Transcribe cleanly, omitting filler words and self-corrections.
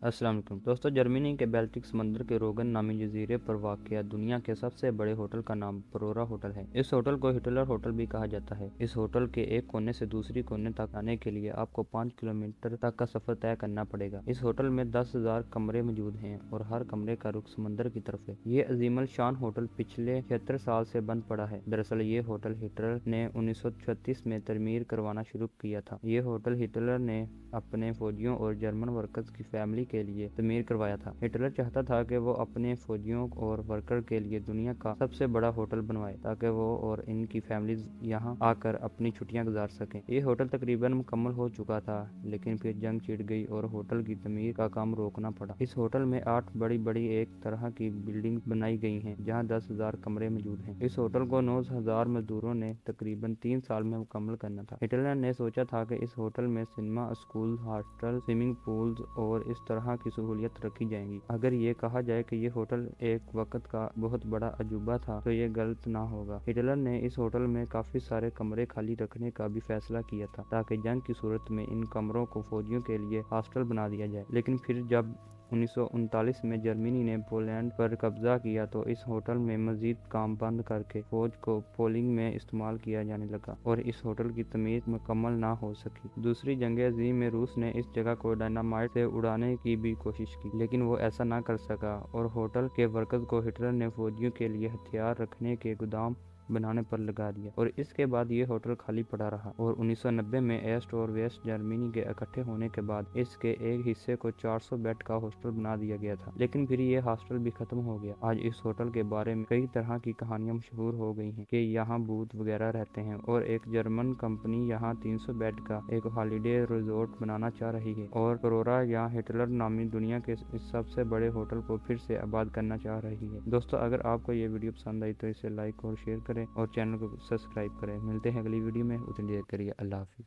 अस्सलाम वालेकुम दोस्तों, जर्मनी के बाल्टिक समंदर के रोगन नामी जजीरे पर वाक़या दुनिया के सबसे बड़े होटल का नाम परोरा होटल है। इस होटल को हिटलर होटल भी कहा जाता है। इस होटल के एक कोने से दूसरी कोने तक आने के लिए आपको 5 किलोमीटर तक का सफर तय करना पड़ेगा। इस होटल में 10,000 कमरे मौजूद हैं और हर कमरे का रुख समंदर की तरफ है। ये अजीमल शान होटल पिछले 76 साल से बंद पड़ा है। दरअसल ये होटल हिटलर ने 1936 में तरमीर करवाना शुरू किया था। ये होटल हिटलर ने अपने फौजियों और जर्मन वर्कर्स की फैमिली के लिए तमीर करवाया था। हिटलर चाहता था कि वो अपने फौजियों और वर्कर के लिए दुनिया का सबसे बड़ा होटल बनवाए ताकि वो और इनकी फैमिलीज यहाँ आकर अपनी छुट्टियां गुजार सकें। ये होटल तकरीबन मुकम्मल हो चुका था, लेकिन फिर जंग छिड़ गई और होटल की तमीर का काम रोकना पड़ा। इस होटल में 8 बड़ी बड़ी एक तरह की बिल्डिंग बनाई गई हैं जहाँ 10,000 कमरे मौजूद हैं। इस होटल को 9,000 मजदूरों ने तकरीबन 3 साल में मुकम्मल करना था। हिटलर ने सोचा था कि इस होटल में cinema, school, hostel, swimming pools और इस तरह की सहूलियत रखी जाएंगी। अगर ये कहा जाए कि ये होटल एक वक्त का बहुत बड़ा अजूबा था तो ये गलत ना होगा। हिटलर ने इस होटल में काफी सारे कमरे खाली रखने का भी फैसला किया था ताकि जंग की सूरत में इन कमरों को फौजियों के लिए हॉस्टल बना दिया जाए। लेकिन फिर जब 1939 में जर्मनी ने पोलैंड पर कब्जा किया तो इस होटल में मजीद काम बंद करके फौज को पोलिंग में इस्तेमाल किया जाने लगा और इस होटल की तमीर मुकम्मल ना हो सकी। दूसरी जंग अजीम में रूस ने इस जगह को डायनामाइट से उड़ाने की भी कोशिश की, लेकिन वो ऐसा ना कर सका और होटल के वर्कर्स को हिटलर ने फौजियों के लिए हथियार रखने के गोदाम बनाने पर लगा दिया और इसके बाद ये होटल खाली पड़ा रहा। और 1990 में ईस्ट और वेस्ट जर्मनी के इकट्ठे होने के बाद इसके एक हिस्से को 400 बेड का हॉस्टल बना दिया गया था, लेकिन फिर ये हॉस्टल भी खत्म हो गया। आज इस होटल के बारे में कई तरह की कहानियां मशहूर हो गई हैं कि यहाँ भूत वगैरह रहते हैं और एक जर्मन कंपनी यहाँ 300 बेड का एक हॉलीडे रिजॉर्ट बनाना चाह रही है और परोरा या हिटलर नामी दुनिया के इस सबसे बड़े होटल को फिर से आबाद करना चाह रही है। दोस्तों, अगर आपको ये वीडियो पसंद आई तो इसे लाइक और शेयर करें और चैनल को सब्सक्राइब करें। मिलते हैं अगली वीडियो में, उतनी देर करिए। अल्लाह हाफिज़।